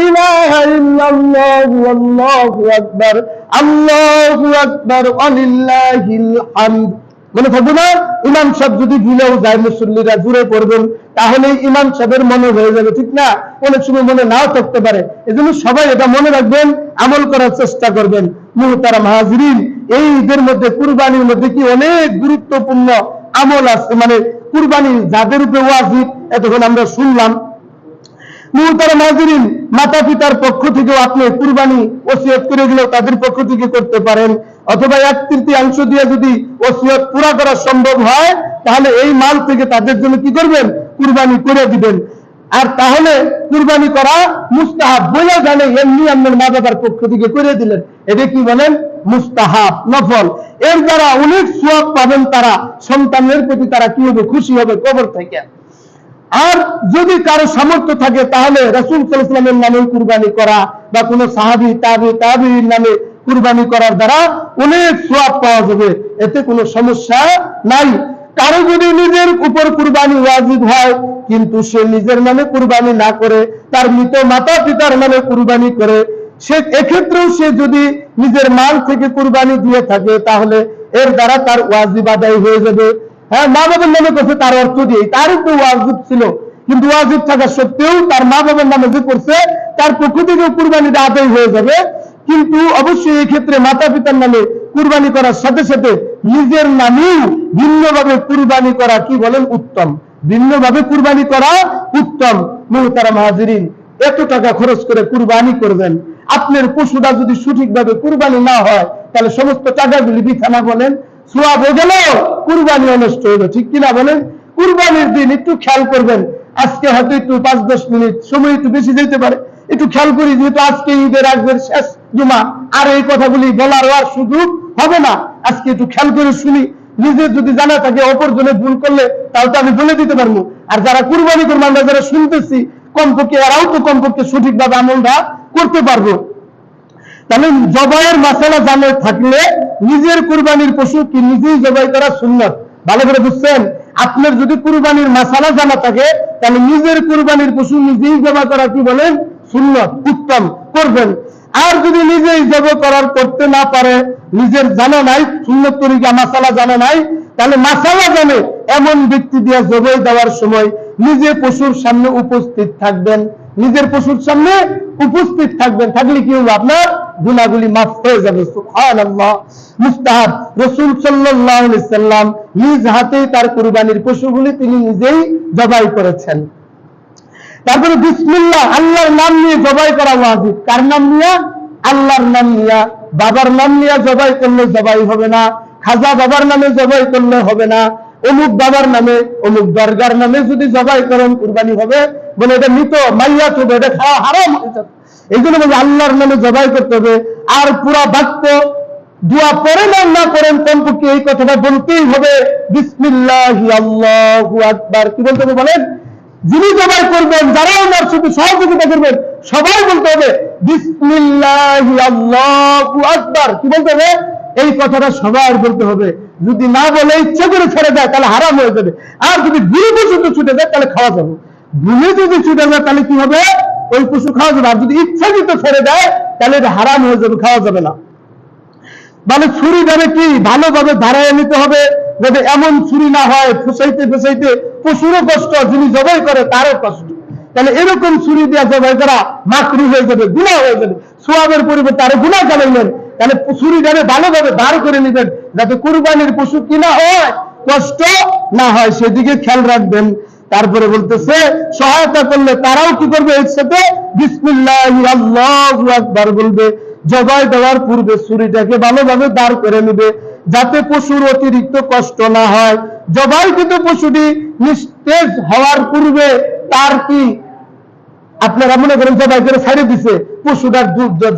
A: ইলাহা ইল্লাল্লাহু, আল্লাহু আকবার, আল্লাহু আকবার, ওয়ালিল্লাহিল হামদ। মনে থাকবে না? ইমাম সাহেব যদি ভুলেও যায়, মুসল্লিরা জুড়ে পড়বেন, তাহলে ইমাম সাহেবের মনে হয়ে যাবে, ঠিক না? অনেক সময় মনে নাও থাকতে পারে। এজন্য সবাই এটা মনে রাখবেন, আমল করার চেষ্টা করবেন। মুহতারাম হাজিরিন, এই ঈদের মধ্যে কুরবানির মধ্যে কি অনেক গুরুত্বপূর্ণ আমল আছে, মানে কুরবানি যাদের উপরে ওয়াজিব এতক্ষণ আমরা শুনলাম। মুহতারাম হাজিরিন, মাতা পিতার পক্ষ থেকেও আপনি কুরবানি ওসিয়ত করে গেলেও তাদের পক্ষ থেকে করতে পারেন, অথবা 1/3 দিয়ে যদি ওসিয়ত পুরা করা সম্ভব হয় তাহলে এই মাল থেকে তাদের জন্য কি করবেন? কুরবানি করে দিবেন। আর তাহলে কুরবানি করা মুস্তাহাব বলে জানে, এমনি আপনার মা বাবার পক্ষ থেকে করে দিলেন, এটা কি বলেন? মুস্তাহাব, নফল। এর দ্বারা অনেক সওয়াব পাবেন তারা, সন্তানের প্রতি তারা কি হবে? খুশি হবে কবর থেকে। আর যদি কারো সামর্থ্য থাকে তাহলে রাসূল সাল্লাল্লাহু আলাইহি ওয়াসাল্লামের নামে কুরবানি করা বা কোনো সাহাবী তাবিঈর নামে কুরবানি করার দ্বারা অনেক সওয়াব পাওয়া যাবে, এতে কোনো সমস্যা নাই। কারো যদি নিজের উপর কুরবানি ওয়াজিব হয় কিন্তু সে নিজের নামে কুরবানি না করে তার মৃত মাতা পিতার নামে কুরবানি করে, সে এক্ষেত্রেও সে যদি নিজের মাল থেকে কুরবানি দিয়ে থাকে তাহলে এর দ্বারা তার ওয়াজিব আদায় হয়ে যাবে। হ্যাঁ, মা বাবার নামে করছে তার অর্থ দিয়ে, তার উপর ওয়াজিব ছিল, কিন্তু ওয়াজিব থাকা সত্ত্বেও তার মা বাবার নামে যে করছে তার পক্ষ থেকে কুরবানিটা আদায় হয়ে যাবে। কিন্তু অবশ্যই এই ক্ষেত্রে মাতা পিতার নামে কুরবানি করার সাথে সাথে নিজের নামেও ভিন্নভাবে কুরবানি করা কি বলেন? উত্তম। ভিন্নভাবে কুরবানি করা উত্তম। মুহতারাম হাজিরিন, এত টাকা খরচ করে কুরবানি করবেন, আপনার পশুটা যদি সঠিকভাবে কুরবানি না হয় তাহলে সমস্ত টাকাগুলি বৃথা না বলেন? সওয়াব হয়ে গেল, কুরবানিও নষ্ট হলো, ঠিক কিনা বলেন? কুরবানির দিন একটু খেয়াল করবেন, আজকে হয়তো একটু 5-10 মিনিট সময় একটু বেশি যেতে পারে, একটু খেয়াল করি, যেহেতু আজকে ঈদের আগের শেষ জুমা, আর এই কথাগুলি বলার আর সুযোগ হবে না। আজকে একটু খেয়াল করে শুনি, নিজের যদি জানা থাকে অপরজনে ভুল করলে তাহলে তো আমি বলে দিতে পারবো। আর যারা কুরবানি করবো আমরা যারা শুনতেছি, কমপক্ষে এরাও তো কমপক্ষে সঠিকভাবে আমলটা করতে পারবো। তাহলে জবাইয়ের মাসালা জানা থাকলে নিজের কুরবানির পশু কি নিজেই জবাই করা সুন্নাত। ভালো করে বুঝছেন? আপনার যদি কুরবানির মাসালা জানা থাকে তাহলে নিজের কুরবানির পশু নিজেই জবাই করা কি বলেন? সুন্নাত, উত্তম, করবেন। আর যদি নিজেই জবাই করার করতে না পারে, নিজের জানা নাই, সুন্নাত তরিকা মাসালা জানা নাই, তাহলে মাসালা জানে এমন ব্যক্তি দিয়ে জবাই দেওয়ার সময় নিজে পশুর সামনে উপস্থিত থাকবেন, নিজের পশুর সামনে উপস্থিত থাকবেন, থাকলে কি হবে? আপনার গুনাহগুলি মাফ হয়ে যাবে। সুবহানাল্লাহ। মুস্তাহাব, রাসূল সাল্লাল্লাহু আলাইহি সাল্লাম নিজ হাতে তার কুরবানির পশুগুলি তিনি নিজেই জবাই করেছেন। তারপরে বিসমিল্লাহ, আল্লাহর নাম নিয়ে জবাই করা ওয়াজিব। কার নাম নিয়ে? আল্লাহর নাম নিয়ে। বাবার নাম নিয়ে জবাই করলে জবাই হবে না, খাজা বাবার নামে জবাই করলে হবে না, অমুক বাবার নামে অমুক দরগার নামে যদি জবাই করেন কুরবানি হবে, বলে এটা মৃত মাইয়াত হবে, এটা খাওয়া হারাম হয়ে যাবে। এই জন্য বলে আল্লাহর নামে জবাই করতে হবে। আর পুরা বাক্য দোয়া পড়েন আর না করেন, কমপক্ষে এই কথাটা বলতেই হবে, বিসমিল্লাহি আল্লাহু আকবার। কি বলতে হবে বলেন? যিনি জবাই করবেন, যারা ওনার সাথে সহযোগিতা করবেন, সবাই বলতে হবে বিসমিল্লাহি আল্লাহু আকবার। কি বলতে হবে? এই কথাটা সবার বলতে হবে। যদি না বলে ইচ্ছা করে ছেড়ে দেয় তাহলে হারাম হয়ে যাবে, আর যদি ভুলে শুধু ছুটে যায় তাহলে খাওয়া যাবে। ভুলে যদি ছুটে যায় তাহলে কি হবে? ওই পশু খাওয়া যাবে। আর যদি ইচ্ছাকৃত ছেড়ে দেয় তাহলে এটা হারাম হয়ে যাবে, খাওয়া যাবে না। মানে ছুরি যাবে কি ভালোভাবে ধারায় নিতে হবে, যাতে এমন ছুরি না হয় ফুসাইতে ফুসাইতে পশুরও কষ্ট, যিনি জবাই করে তারও কষ্ট। তাহলে এরকম ছুরি দিয়ে জবাই করা মাকরুহ হয়ে যাবে, গুনাহ হয়ে যাবে। সওয়াবের পরিবর্তে আরো গুনাহ কামাইলেন। তাহলে ছুরি যাবে ভালোভাবে ধার করে নেবেন, যাতে কুরবানির পশু কি না হয়, কষ্ট না হয়, সেদিকে খেয়াল রাখবেন। তারপরে বলতেছে সহায়তা করলে তারাও কি করবে? এর সাথে বিসমিল্লাহি আল্লাহু আকবার বলবে। জবাই দেওয়ার পূর্বে ছুরিটাকে ভালোভাবে দাঁড় করে নেবে, যাতে পশুর অতিরিক্ত কষ্ট না হয়। জবাইকৃত পশুটি নিস্তেজ হওয়ার পূর্বে তার কি আপনারা মনে করেন জবাই করে ছাড়ে দিছে, পশুটার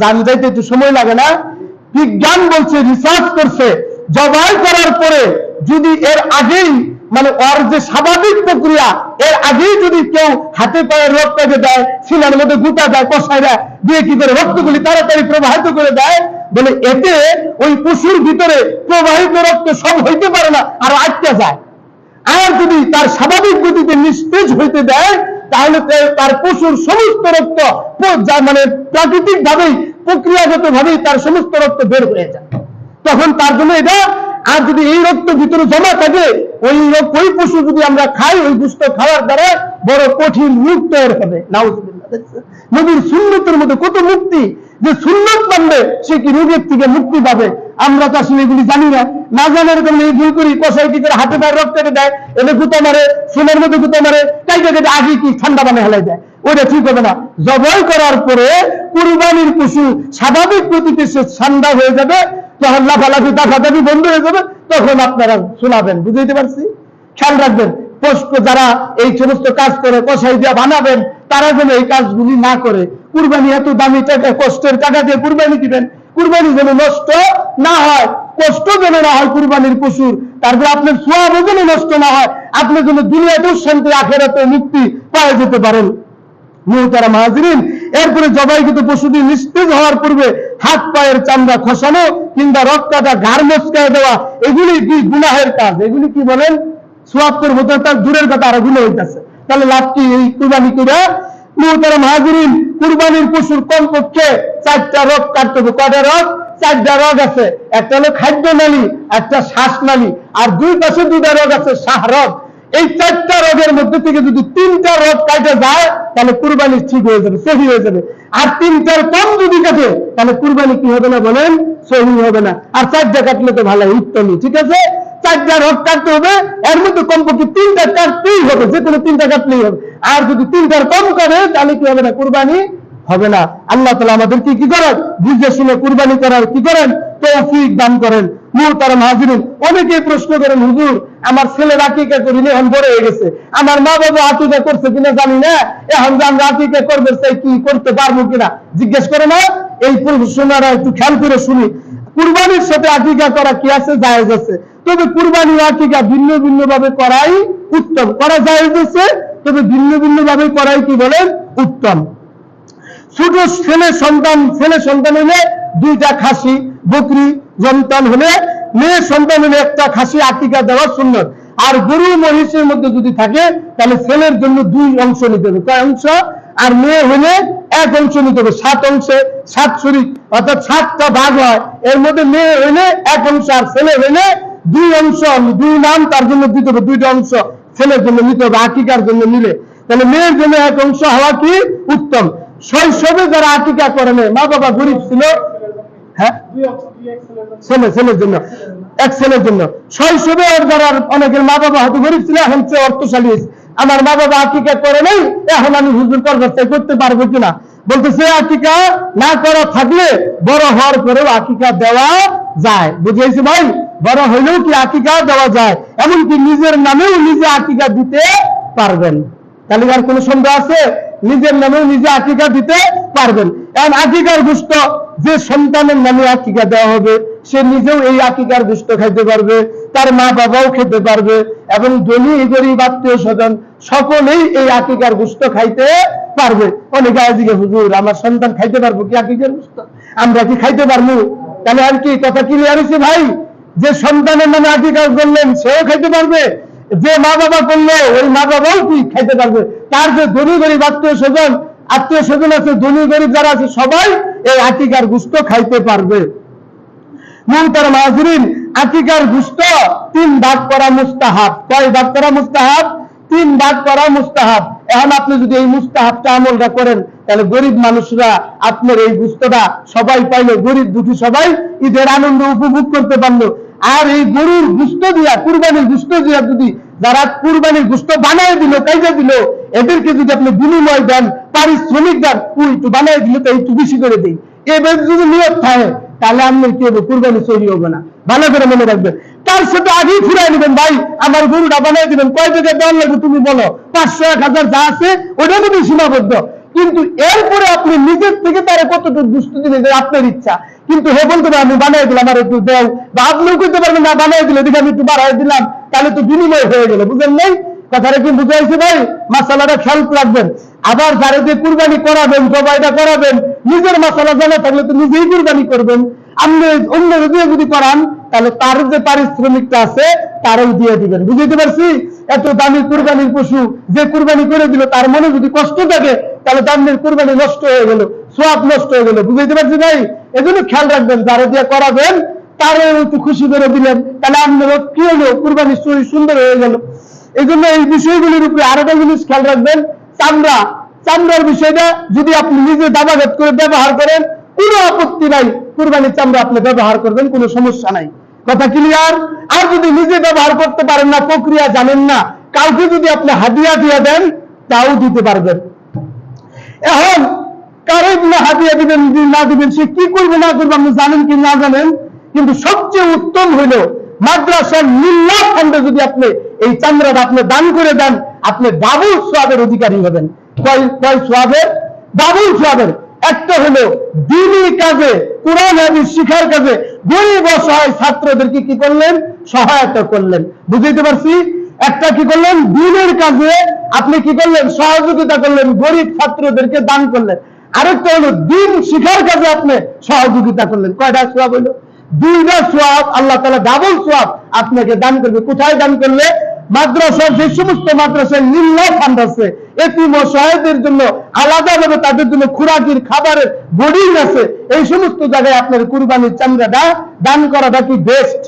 A: জান যাইতে একটু সময় লাগে না? বিজ্ঞান বলছে, রিসার্চ করছে, জবাই করার পরে যদি এর আগেই মানে ওর যে স্বাভাবিক প্রক্রিয়া, এর আগেই যদি কেউ হাতে পায়ে রক্তকে দেয়, সিনার মধ্যে গুটা দেয়, কষায় দেয়, দিয়ে কি করে রক্তগুলি তাড়াতাড়ি প্রবাহিত করে দেয়, বলে এতে ওই পশুর ভিতরে প্রবাহিত রক্ত সব হইতে পারে না, আরো আটকে যায়। আর যদি তার স্বাভাবিক গতিতে নিস্তেজ হইতে দেয় তাহলে তার পশুর সমস্ত রক্ত মানে প্রাকৃতিক ভাবেই প্রক্রিয়াগত ভাবেই তার সমস্ত রক্ত বের হয়ে যায়। তখন তার জন্য এটা, আর যদি এই রক্ত ভিতরে জমা থাকে, ওই পশু যদি আমরা খাই, ওই গোশত খাওয়ার দ্বারা বড় কঠিন রোগ তৈরি হবে। নাউজুবিল্লাহ। নবীর সুন্নতের মধ্যে কত মুক্তি, যে সুন্নত মানবে সে কি রোগের থেকে মুক্তি পাবে। আমরা তো আসলে এগুলি জানি না, না জানার কারণে এই ভুল করি, কষাই কি করে হাতে পায়ে রক্ত কেটে দেয়, এনে গুঁতো মারে, সোনার মধ্যে গুঁতো মারে, কাইটা কেটে আগে কি ঠান্ডা পানি হেলাই দেয়, ওইটা ঠিক হবে না। জবাই করার পরে কুরবানির পশু স্বাভাবিক গতিতে সে ঠান্ডা হয়ে যাবে, তখন লাফালাফি দাফাদাফি বন্ধ হয়ে যাবে, তখন আপনারা শোনাবেন। বুঝতে পারছি? খেয়াল রাখবেন, যারা এই সমস্ত কাজ করে কষাই দিয়া বানাবেন, তারা যেন এই কাজগুলি না করে। কুরবানি এত দামি টাকা, কষ্টের টাকা দিয়ে কুরবানি দিবেন, কুরবানি যেন নষ্ট না হয়, কষ্ট যেন না হয় কুরবানির পশুর, তারপরে আপনার সওয়াবও যেন নষ্ট না হয়, আপনি যেন দুনিয়াতেও শান্তি, আখিরাতেও মুক্তি পাওয়া যেতে পারেন। মুহতারাম হাজিরিন, এরপরে জবাইকৃত পশুটি নিস্তেজ হওয়ার পূর্বে হাত পায়ের চামড়া খসানো কিংবা রক্তটা ঘাড় মচকায় দেওয়া, এগুলি কি গুনাহের কাজ? এগুলি কি বলেন? সওয়াব করব তো তার দূরের কথা, আর গুনাহ হইতাছে। তাহলে লাভ কি এই কুরবানি করে? মুহতারাম হাজিরিন, কুরবানির পশুর কমপক্ষে 4টা রগ কাটতে হবে। কয়টা রগ? 4টা রগ আছে। একটা হলো খাদ্য নালী, একটা শ্বাস নালী, আর দুই পাশে 2টা রগ আছে শাহ রগ। এই 4টা রগের মধ্যে থেকে যদি 3টা রগ কাটে যায় তাহলে কুরবানি ঠিক হয়ে যাবে, সহি হয়ে যাবে। আর 3টার কম যদি কাটে তাহলে কুরবানি কি হবে না বলেন? সহি হবে না। আর 4টা কাটলে তো ভালো, উত্তমই। ঠিক আছে, 4টা রগ কাটতে হবে, এর মধ্যে কমপক্ষে 3টা কাটতেই হবে, যে কোনো 3টা কাটলেই হবে। আর যদি 3টার কম করে তাহলে কি হবে না? কুরবানি হবে না। আল্লাহ তাআলা আমাদেরকে কি করেন? বুঝে শুনে কুরবানি করার কি করেন? তৌফিক দান করেন। মুহতারাম হাজিরিন, অনেকেই প্রশ্ন করেন, হুজুর আমার ছেলে আকিকা করিনি, এখন বড় হয়ে গেছে, আমার মা বাবা আকিকা করছে কিনা জানি না, এখন যে আমরা আকিকা করবে চাই, কি করতে পারবো কিনা জিজ্ঞেস করে না? এই প্রশ্নটা একটু খেয়াল করে শুনি। কুরবানির সাথে আকিকা করা কি আছে? জায়েজ আছে। তবে কুরবানি আকিকা ভিন্ন ভিন্ন ভাবে করাই উত্তম। করা জায়েজ আছে, তবে ভিন্ন ভিন্ন ভাবে করাই কি বলেন? উত্তম। ছোট ছেলে সন্তান হলে 2টা খাসি বকরি, সন্তান হলে মেয়ে সন্তান হলে 1টা খাসি আকিকা দেওয়া সুন্নাত। আর গরু মহিষের মধ্যে যদি থাকে তাহলে ছেলের জন্য 2 অংশ নিতে হবে। কয় অংশ? আর মেয়ে হলে 1 অংশ নিতে হবে। 7 অংশে 7 শরীক, অর্থাৎ 7টা ভাগ হয়। এর মধ্যে মেয়ে হইলে 1 অংশ, আর ছেলে হইলে 2 অংশ। 2 নাম তার জন্য দিতে হবে, 2টা অংশ ছেলের জন্য নিতে হবে আকিকার জন্য নিলে। তাহলে মেয়ের জন্য 1 অংশ হওয়া কি উত্তম। শৈশবে যারা আকিকা করে নেয়, মা বাবা গরিব ছিল, হ্যাঁ ছেলের জন্য, 1 ছেলের জন্য। শৈশবে যারা অনেকের মা বাবা হয়তো গরিব ছিল, এখন সে অর্থশালী হয়েছে, আমার মা বাবা আকিকা করে নেই, এখন আমি হুজুর করতে পারবো কিনা? বলতেছে আকিকা না করা থাকলে বড় হওয়ার পরেও আকিকা দেওয়া যায়। বুঝেছি ভাই? বড় হইলেও কি আকিকা দেওয়া যায়, এমনকি নিজের নামেও নিজে আকিকা দিতে পারবেন। তাহলে আর কোনো সন্দেহ আছে? নিজের নামেও নিজে আকিকা দিতে পারবেন। এখন আকিকার গোশত যে সন্তানের নামে আকিকা দেওয়া হবে, সে নিজেও এই আকিকার গোশত খাইতে পারবে, তার মা বাবাও খেতে পারবে, এবং ধনী গরিব আত্মীয় স্বজন সকলেই এই আকিকার গোশত খাইতে পারবে। অনেকে আজকে হুজুর আমার সন্তান খাইতে পারবো কি আকিকার গোশত? আমরা কি খাইতে পারবো? তাহলে আর কি কথা ক্লিয়ার হয়েছে ভাই? যে সন্তানের নামে আকিকা করলেন সেও খাইতে পারবে, যে মা বাবা করলো ওই মা বাবাও কি খাইতে পারবে। তার যে ধনী গরিব আত্মীয় স্বজন আছে, ধনী গরিব যারা আছে সবাই এই আকিকার গোশত খাইতে পারবে। মুহতারাম হাজিরিন, আকিকার গোশত 3 ভাগ করা মুস্তাহাব। কয় ভাগ করা মুস্তাহাব? 3 ভাগ করা মুস্তাহাব। এখন আপনি যদি এই মুস্তাহাবটা আমলটা করেন, তাহলে গরিব মানুষরা আপনার এই গোশতটা সবাই পাইলো, গরিব দুঃখী সবাই ঈদের আনন্দ উপভোগ করতে পারলো। আর এই গরুর গোশত দিয়া, কুরবানির গোশত দিয়া যদি যারা কুরবানির গোশত বানায় দিল, কাইজা দিল, এদেরকে যদি আপনি বিনিময় দেন, পারিশ্রমিক দেন, একটু বানায় দিল তো একটু বেশি করে দিই, এবার যদি নিয়ত থাকে, তাহলে আপনার কি হবে? কুরবানি চুরি হবে না। ভালো করে মনে রাখবেন। তার সাথে আগেই ফুরাই নেবেন, ভাই আমার গরুটা বানাই দিবেন, কয় টাকা দেওয়ার লাগবে তুমি বলো, 500 1000 যা আছে ওটা যদি সীমাবদ্ধ। কিন্তু এরপরে আপনি নিজের থেকে তারা কতটুকু গোশত দিবেন আপনার ইচ্ছা। কিন্তু হে বলতে পারে আমি বানাই দিলাম, আমার একটু দেও, বা আপনিও করতে পারবেন না বানাই দিলে দেখে আমি একটু বাড়াই দিলাম, তাহলে তো বিনিময় হয়ে গেল। বুঝলেন নাই কথাটা? কি বুঝাইছে ভাই? মাসালাটা খেয়াল রাখবেন। আবার যারা যে কুরবানি করাবেন, জবাইটা করাবেন, নিজের মাসালা জানা থাকলে তো নিজেই কুরবানি করবেন। আপনি অন্য যদি করান, তাহলে তার যে পারিশ্রমিকটা আছে তারও দিয়ে দিবেন। বুঝতে পারছি? এত দামি কুরবানির পশু যে কুরবানি করে দিল, তার মনে যদি কষ্ট থাকে, তাহলে দামের কুরবানি নষ্ট হয়ে গেল, সওয়াব নষ্ট হয়ে গেল। বুঝতে পারছি ভাই? এজন্য খেয়াল রাখবেন, যারা দিয়ে করাবেন তারও একটু খুশি করে দিলেন, তাহলে আপনারও কি হলো? কুরবানির চুরি সুন্দর হয়ে গেল। এই জন্য এই বিষয়গুলির উপরে আরেকটা জিনিস খেয়াল রাখবেন, চামড়ার বিষয়টা যদি আপনি নিজে দাবাঘাত করে ব্যবহার করেন, কোনো আপত্তি নাই। কুরবানির চামড়া আপনি ব্যবহার করবেন, কোনো সমস্যা নাই। কথা ক্লিয়ার? আর যদি নিজে ব্যবহার করতে পারেন না, প্রক্রিয়া জানেন না, কাউকে যদি আপনি হাদিয়া দিয়ে দেন, তাও দিতে পারবেন। এখন কারো হাদিয়া দিবেন না দিবেন, সে কি করবে না করবে আপনি জানেন কি না জানেন, কিন্তু সবচেয়ে উত্তম হইল মাদ্রাসার মিল্লাত ফান্ডে যদি আপনি এই চামড়াটা আপনি দান করে দেন, আপনি ডাবল সওয়াবের অধিকারী হবেন। কয় সওয়াবের? ডাবল সওয়াবের। একটা হলো দ্বীনি কাজে, কোরআন হাদিস শিক্ষার কাজে গরিব অসহায় ছাত্রদেরকে কি করলেন? সহায়তা করলেন। বুঝতে পারছি? একটা কি করলেন? দ্বীনের কাজে আপনি কি করলেন? সহযোগিতা করলেন, গরিব ছাত্রদেরকে দান করলেন। আরেকটা হলো দ্বীন শিক্ষার কাজে আপনি সহযোগিতা করলেন। কয়টা সওয়াব হলো? 2টা সওয়াব। আল্লাহ তাআলা ডাবল সওয়াব আপনাকে দান করবে। কোথায় দান করলে? মাদ্রাসার যে সমস্ত মাদ্রাসায় নিম্ন ফান্ড আছে, এতিম অসহায়দের জন্য আলাদাভাবে তাদের জন্য খোরাকির খাবারের বোর্ডিং আছে, এই সমস্ত জায়গায় আপনার কুরবানির চামড়াটা দান করাটা কি বেস্ট।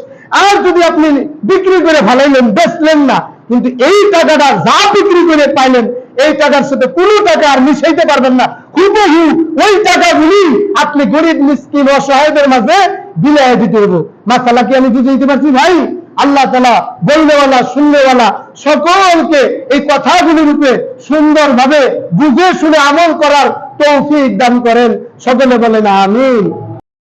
A: আর যদি আপনি বিক্রি করে ভালাইলেন, বেচলেন না, কিন্তু এই টাকাটা যা বিক্রি করে পাইলেন, এই টাকার সাথে কোনো টাকা আর মিশাইতে পারবেন না। হুবহু ওই টাকাগুলি আপনি গরিব মিসকিন অসহায়দের মাঝে বিলায় দিতে হবে। মাসালা কি আমি বুঝাইতে পারছি ভাই? আল্লাহ তাআলা বলনেওয়ালা শুননেওয়ালা সকলকে এই কথাগুলির রূপে সুন্দরভাবে বুঝে শুনে আমল করার তৌফিক দান করেন। সকলে বলেন আমিন।